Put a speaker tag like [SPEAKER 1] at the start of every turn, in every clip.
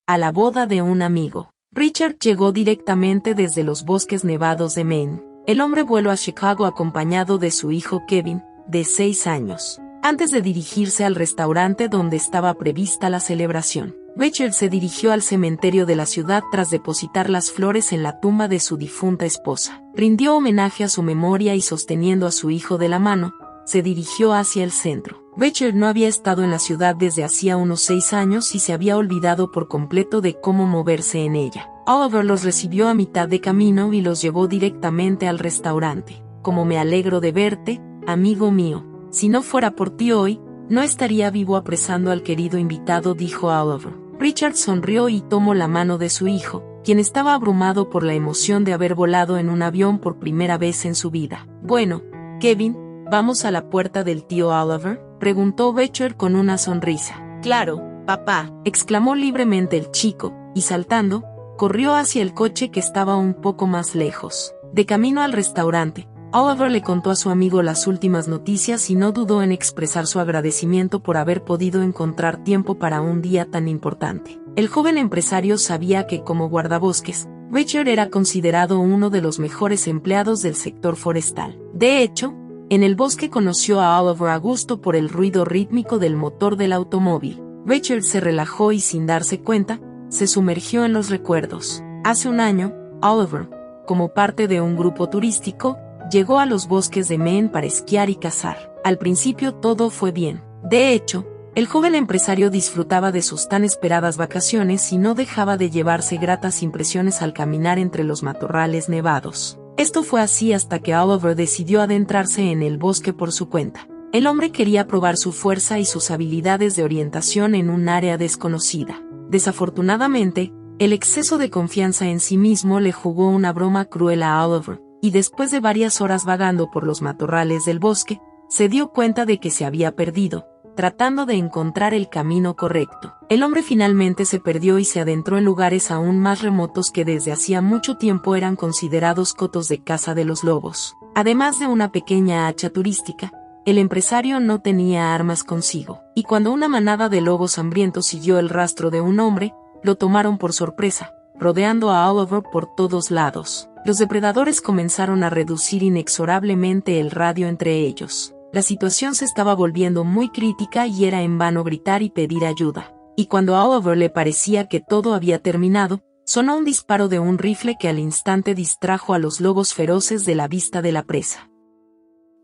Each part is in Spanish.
[SPEAKER 1] a la boda de un amigo. Richard llegó directamente desde los bosques nevados de Maine. El hombre voló a Chicago acompañado de su hijo Kevin, de 6 años. Antes de dirigirse al restaurante donde estaba prevista la celebración, Richard se dirigió al cementerio de la ciudad tras depositar las flores en la tumba de su difunta esposa. Rindió homenaje a su memoria y sosteniendo a su hijo de la mano, se dirigió hacia el centro. Richard no había estado en la ciudad desde hacía unos 6 años y se había olvidado por completo de cómo moverse en ella. Oliver los recibió a mitad de camino y los llevó directamente al restaurante. «Como me alegro de verte, amigo mío. Si no fuera por ti hoy, no estaría vivo», apresando al querido invitado, dijo a Oliver. Richard sonrió y tomó la mano de su hijo, quien estaba abrumado por la emoción de haber volado en un avión por primera vez en su vida. «Bueno, Kevin, ¿vamos a la puerta del tío Oliver?», preguntó Richard con una sonrisa. «Claro, papá», exclamó libremente el chico, y saltando, corrió hacia el coche que estaba un poco más lejos. De camino al restaurante, Oliver le contó a su amigo las últimas noticias y no dudó en expresar su agradecimiento por haber podido encontrar tiempo para un día tan importante. El joven empresario sabía que como guardabosques, Richard era considerado uno de los mejores empleados del sector forestal. De hecho, en el bosque conoció a Oliver a gusto por el ruido rítmico del motor del automóvil. Richard se relajó y sin darse cuenta, se sumergió en los recuerdos. Hace un año, Oliver, como parte de un grupo turístico, llegó a los bosques de Maine para esquiar y cazar. Al principio todo fue bien. De hecho, el joven empresario disfrutaba de sus tan esperadas vacaciones y no dejaba de llevarse gratas impresiones al caminar entre los matorrales nevados. Esto fue así hasta que Oliver decidió adentrarse en el bosque por su cuenta. El hombre quería probar su fuerza y sus habilidades de orientación en un área desconocida. Desafortunadamente, el exceso de confianza en sí mismo le jugó una broma cruel a Oliver, y después de varias horas vagando por los matorrales del bosque, se dio cuenta de que se había perdido, tratando de encontrar el camino correcto. El hombre finalmente se perdió y se adentró en lugares aún más remotos que desde hacía mucho tiempo eran considerados cotos de caza de los lobos. Además de una pequeña hacha turística, el empresario no tenía armas consigo, y cuando una manada de lobos hambrientos siguió el rastro de un hombre, lo tomaron por sorpresa, rodeando a Oliver por todos lados. Los depredadores comenzaron a reducir inexorablemente el radio entre ellos. La situación se estaba volviendo muy crítica y era en vano gritar y pedir ayuda. Y cuando a Oliver le parecía que todo había terminado, sonó un disparo de un rifle que al instante distrajo a los lobos feroces de la vista de la presa.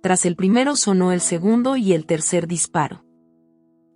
[SPEAKER 1] Tras el primero sonó el segundo y el tercer disparo.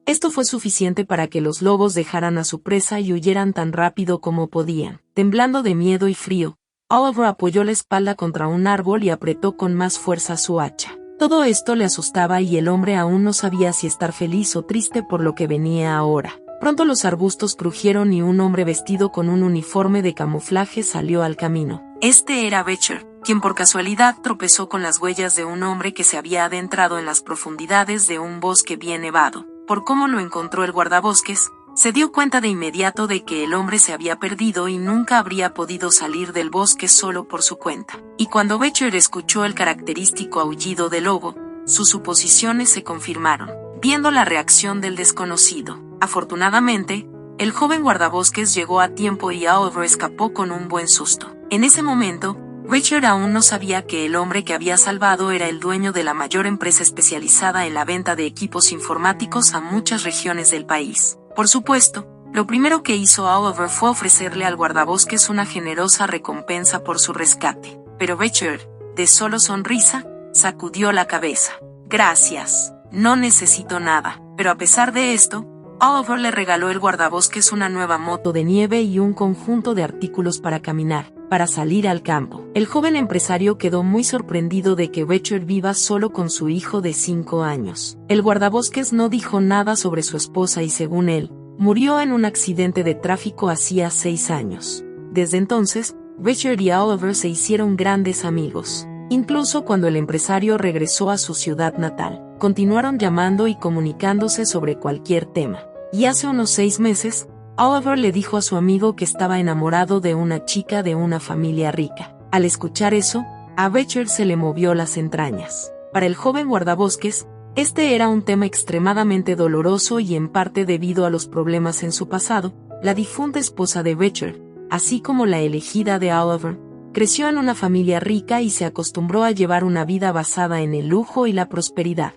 [SPEAKER 1] Esto fue suficiente para que los lobos dejaran a su presa y huyeran tan rápido como podían. Temblando de miedo y frío, Oliver apoyó la espalda contra un árbol y apretó con más fuerza su hacha. Todo esto le asustaba y el hombre aún no sabía si estar feliz o triste por lo que venía ahora. Pronto los arbustos crujieron y un hombre vestido con un uniforme de camuflaje salió al camino. Este era Richard, quien por casualidad tropezó con las huellas de un hombre que se había adentrado en las profundidades de un bosque bien nevado. Por cómo lo encontró el guardabosques, se dio cuenta de inmediato de que el hombre se había perdido y nunca habría podido salir del bosque solo por su cuenta. Y cuando Richard escuchó el característico aullido del lobo, sus suposiciones se confirmaron, viendo la reacción del desconocido. Afortunadamente, el joven guardabosques llegó a tiempo y Oliver escapó con un buen susto. En ese momento, Richard aún no sabía que el hombre que había salvado era el dueño de la mayor empresa especializada en la venta de equipos informáticos a muchas regiones del país. Por supuesto, lo primero que hizo Oliver fue ofrecerle al guardabosques una generosa recompensa por su rescate. Pero Richard, de solo sonrisa, sacudió la cabeza. «Gracias, no necesito nada». Pero a pesar de esto, Oliver le regaló el guardabosques una nueva moto de nieve y un conjunto de artículos para caminar, para salir al campo. El joven empresario quedó muy sorprendido de que Richard viva solo con su hijo de 5 años. El guardabosques no dijo nada sobre su esposa y según él, murió en un accidente de tráfico hacía 6 años. Desde entonces, Richard y Oliver se hicieron grandes amigos. Incluso cuando el empresario regresó a su ciudad natal, continuaron llamando y comunicándose sobre cualquier tema. Y hace unos 6 meses, Oliver le dijo a su amigo que estaba enamorado de una chica de una familia rica. Al escuchar eso, a Richard se le movió las entrañas. Para el joven guardabosques, este era un tema extremadamente doloroso y en parte debido a los problemas en su pasado, la difunta esposa de Richard, así como la elegida de Oliver, creció en una familia rica y se acostumbró a llevar una vida basada en el lujo y la prosperidad.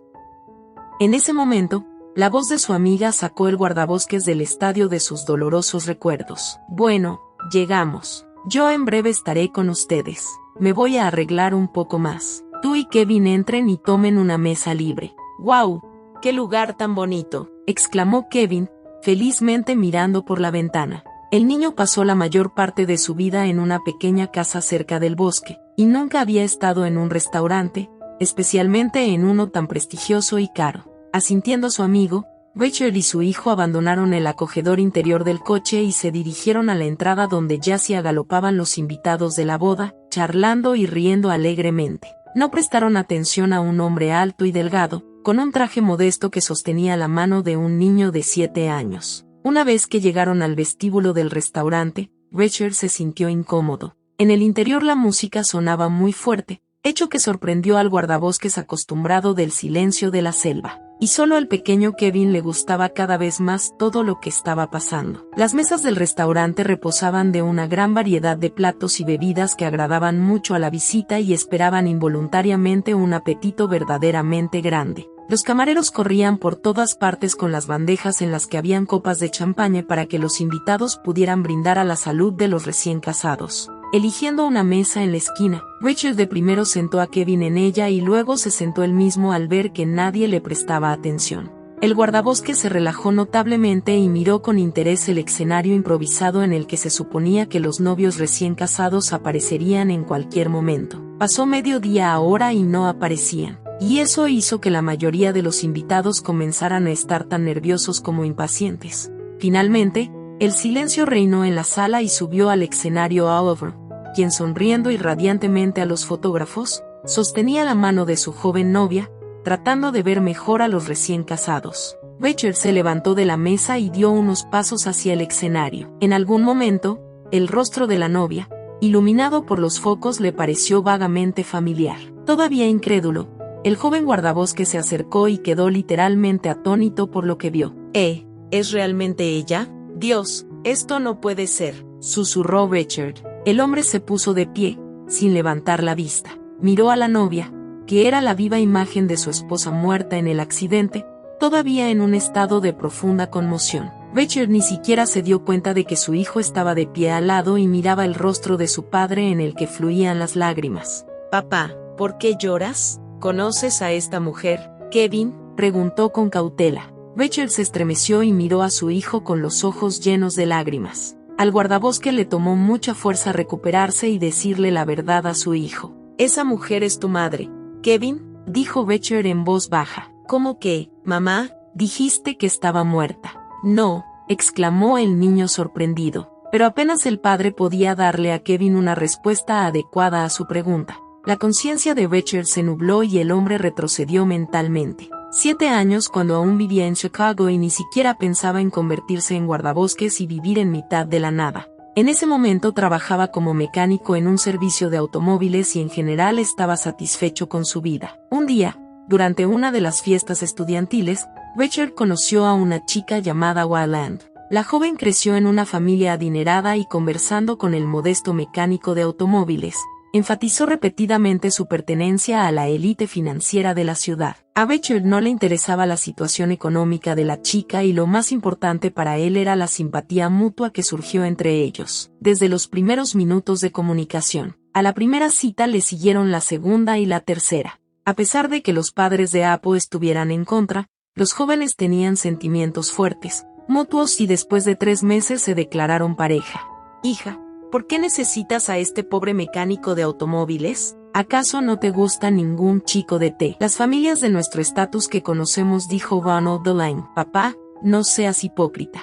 [SPEAKER 1] En ese momento, la voz de su amiga sacó el guardabosques del estadio de sus dolorosos recuerdos. Bueno, llegamos. Yo en breve estaré con ustedes. Me voy a arreglar un poco más. Tú y Kevin entren y tomen una mesa libre. ¡Guau! ¡Qué lugar tan bonito!, exclamó Kevin, felizmente mirando por la ventana. El niño pasó la mayor parte de su vida en una pequeña casa cerca del bosque, y nunca había estado en un restaurante, especialmente en uno tan prestigioso y caro. Asintiendo a su amigo, Richard y su hijo abandonaron el acogedor interior del coche y se dirigieron a la entrada donde ya se agalopaban los invitados de la boda, charlando y riendo alegremente. No prestaron atención a un hombre alto y delgado, con un traje modesto que sostenía la mano de un niño de 7 años. Una vez que llegaron al vestíbulo del restaurante, Richard se sintió incómodo. En el interior la música sonaba muy fuerte, hecho que sorprendió al guardabosques acostumbrado del silencio de la selva. Y solo al pequeño Kevin le gustaba cada vez más todo lo que estaba pasando. Las mesas del restaurante reposaban de una gran variedad de platos y bebidas que agradaban mucho a la visita y esperaban involuntariamente un apetito verdaderamente grande. Los camareros corrían por todas partes con las bandejas en las que habían copas de champaña para que los invitados pudieran brindar a la salud de los recién casados. Eligiendo una mesa en la esquina, Richard de primero sentó a Kevin en ella y luego se sentó él mismo al ver que nadie le prestaba atención. El guardabosques se relajó notablemente y miró con interés el escenario improvisado en el que se suponía que los novios recién casados aparecerían en cualquier momento. Pasó mediodía ahora y no aparecían, y eso hizo que la mayoría de los invitados comenzaran a estar tan nerviosos como impacientes. Finalmente, el silencio reinó en la sala y subió al escenario Oliver, quien sonriendo y radiantemente a los fotógrafos, sostenía la mano de su joven novia, tratando de ver mejor a los recién casados. Richard se levantó de la mesa y dio unos pasos hacia el escenario. En algún momento, el rostro de la novia, iluminado por los focos, le pareció vagamente familiar. Todavía incrédulo, el joven guardabosques se acercó y quedó literalmente atónito por lo que vio. ¿Es realmente ella? Dios, esto no puede ser, susurró Richard. El hombre se puso de pie, sin levantar la vista. Miró a la novia, que era la viva imagen de su esposa muerta en el accidente, todavía en un estado de profunda conmoción. Richard ni siquiera se dio cuenta de que su hijo estaba de pie al lado y miraba el rostro de su padre en el que fluían las lágrimas. Papá, ¿por qué lloras? ¿Conoces a esta mujer, Kevin?, preguntó con cautela. Richard se estremeció y miró a su hijo con los ojos llenos de lágrimas. Al guardabosque le tomó mucha fuerza recuperarse y decirle la verdad a su hijo. «Esa mujer es tu madre, Kevin», dijo Richard en voz baja. «¿Cómo que, mamá? Dijiste que estaba muerta». «No», exclamó el niño sorprendido. Pero apenas el padre podía darle a Kevin una respuesta adecuada a su pregunta. La conciencia de Richard se nubló y el hombre retrocedió mentalmente. 7 años cuando aún vivía en Chicago y ni siquiera pensaba en convertirse en guardabosques y vivir en mitad de la nada. En ese momento trabajaba como mecánico en un servicio de automóviles y en general estaba satisfecho con su vida. Un día, durante una de las fiestas estudiantiles, Richard conoció a una chica llamada Wayland. La joven creció en una familia adinerada y conversando con el modesto mecánico de automóviles, enfatizó repetidamente su pertenencia a la élite financiera de la ciudad. A Richard no le interesaba la situación económica de la chica y lo más importante para él era la simpatía mutua que surgió entre ellos. Desde los primeros minutos de comunicación, a la primera cita le siguieron la segunda y la tercera. A pesar de que los padres de Apo estuvieran en contra, los jóvenes tenían sentimientos fuertes, mutuos y después de 3 meses se declararon pareja. Hija, ¿por qué necesitas a este pobre mecánico de automóviles? ¿Acaso no te gusta ningún chico de té? Las familias de nuestro estatus que conocemos, dijo Ronald Delaney. Papá, no seas hipócrita.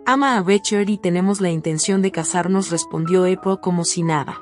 [SPEAKER 1] Ama a Richard y tenemos la intención de casarnos, respondió April como si nada.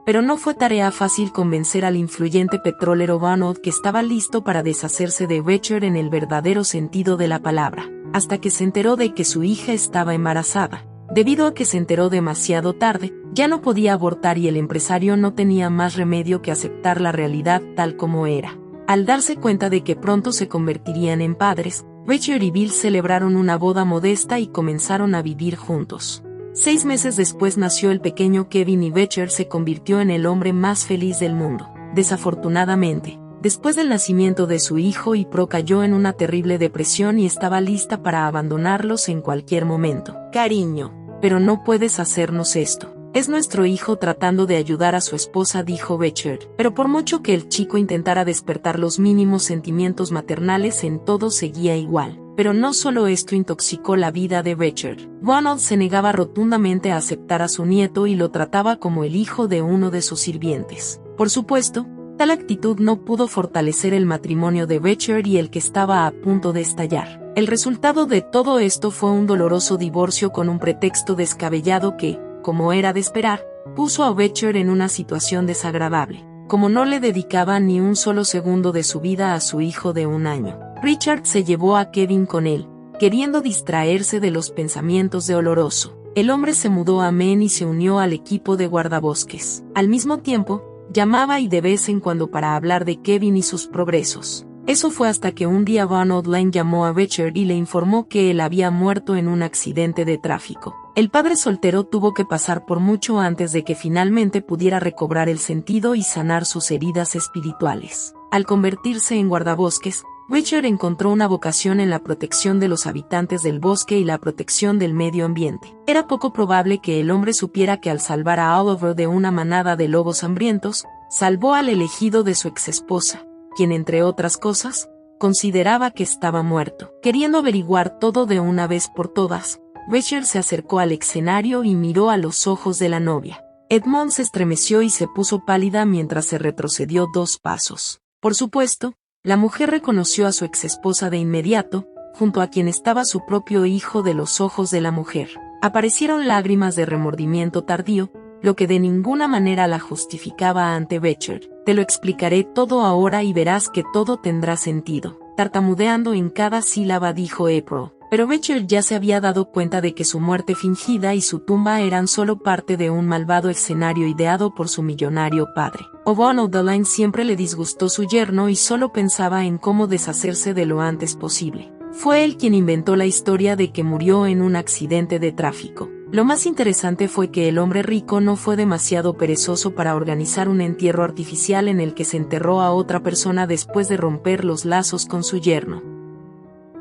[SPEAKER 1] Pero no fue tarea fácil convencer al influyente petrolero Ronald que estaba listo para deshacerse de Richard en el verdadero sentido de la palabra, hasta que se enteró de que su hija estaba embarazada. Debido a que se enteró demasiado tarde, ya no podía abortar y el empresario no tenía más remedio que aceptar la realidad tal como era. Al darse cuenta de que pronto se convertirían en padres, Richard y Bill celebraron una boda modesta y comenzaron a vivir juntos. 6 meses después nació el pequeño Kevin y Richard se convirtió en el hombre más feliz del mundo. Desafortunadamente, después del nacimiento de su hijo, April cayó en una terrible depresión y estaba lista para abandonarlos en cualquier momento. Cariño, pero no puedes hacernos esto. Es nuestro hijo tratando de ayudar a su esposa, dijo Richard. Pero por mucho que el chico intentara despertar los mínimos sentimientos maternales en todo seguía igual. Pero no solo esto intoxicó la vida de Richard. Ronald se negaba rotundamente a aceptar a su nieto y lo trataba como el hijo de uno de sus sirvientes. Por supuesto, tal actitud no pudo fortalecer el matrimonio de Richard y el que estaba a punto de estallar. El resultado de todo esto fue un doloroso divorcio con un pretexto descabellado que, como era de esperar, puso a Richard en una situación desagradable. Como no le dedicaba ni un solo segundo de su vida a su hijo de 1 año, Richard se llevó a Kevin con él, queriendo distraerse de los pensamientos de Oloroso. El hombre se mudó a Maine y se unió al equipo de guardabosques. Al mismo tiempo, llamaba y de vez en cuando para hablar de Kevin y sus progresos. Eso fue hasta que un día Ronald Lane llamó a Richard y le informó que él había muerto en un accidente de tráfico. El padre soltero tuvo que pasar por mucho antes de que finalmente pudiera recobrar el sentido y sanar sus heridas espirituales. Al convertirse en guardabosques, Richard encontró una vocación en la protección de los habitantes del bosque y la protección del medio ambiente. Era poco probable que el hombre supiera que al salvar a Oliver de una manada de lobos hambrientos, salvó al elegido de su exesposa, quien entre otras cosas, consideraba que estaba muerto. Queriendo averiguar todo de una vez por todas, Richard se acercó al escenario y miró a los ojos de la novia. Edmond se estremeció y se puso pálida mientras se retrocedió 2 pasos. Por supuesto, la mujer reconoció a su exesposa de inmediato, junto a quien estaba su propio hijo de los ojos de la mujer. Aparecieron lágrimas de remordimiento tardío, lo que de ninguna manera la justificaba ante Richard. Te lo explicaré todo ahora y verás que todo tendrá sentido. Tartamudeando en cada sílaba dijo April. Pero Richard ya se había dado cuenta de que su muerte fingida y su tumba eran solo parte de un malvado escenario ideado por su millonario padre. Ronald Lane siempre le disgustó su yerno y solo pensaba en cómo deshacerse de lo antes posible. Fue él quien inventó la historia de que murió en un accidente de tráfico. Lo más interesante fue que el hombre rico no fue demasiado perezoso para organizar un entierro artificial en el que se enterró a otra persona después de romper los lazos con su yerno.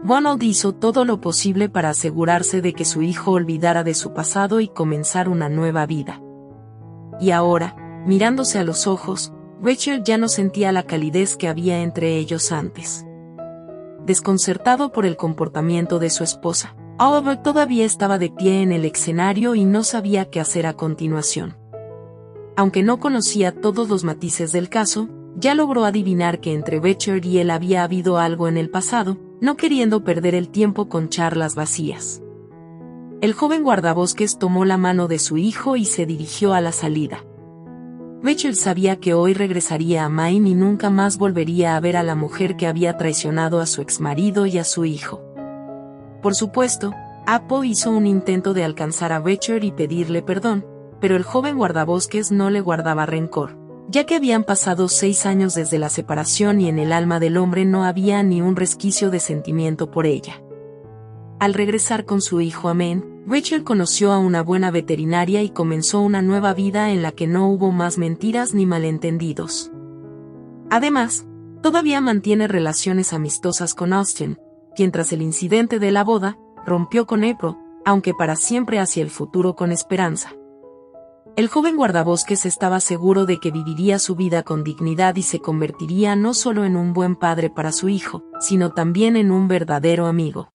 [SPEAKER 1] Ronald hizo todo lo posible para asegurarse de que su hijo olvidara de su pasado y comenzar una nueva vida. Y ahora, mirándose a los ojos, Richard ya no sentía la calidez que había entre ellos antes. Desconcertado por el comportamiento de su esposa, Oliver todavía estaba de pie en el escenario y no sabía qué hacer a continuación. Aunque no conocía todos los matices del caso, ya logró adivinar que entre Richard y él había habido algo en el pasado, no queriendo perder el tiempo con charlas vacías. El joven guardabosques tomó la mano de su hijo y se dirigió a la salida. Richard sabía que hoy regresaría a Maine y nunca más volvería a ver a la mujer que había traicionado a su exmarido y a su hijo. Por supuesto, Apple hizo un intento de alcanzar a Richard y pedirle perdón, pero el joven guardabosques no le guardaba rencor, ya que habían pasado 6 años desde la separación y en el alma del hombre no había ni un resquicio de sentimiento por ella. Al regresar con su hijo a Maine, Richard conoció a una buena veterinaria y comenzó una nueva vida en la que no hubo más mentiras ni malentendidos. Además, todavía mantiene relaciones amistosas con Austin, quien tras el incidente de la boda, rompió con April, aunque para siempre hacia el futuro con esperanza. El joven guardabosques estaba seguro de que viviría su vida con dignidad y se convertiría no solo en un buen padre para su hijo, sino también en un verdadero amigo.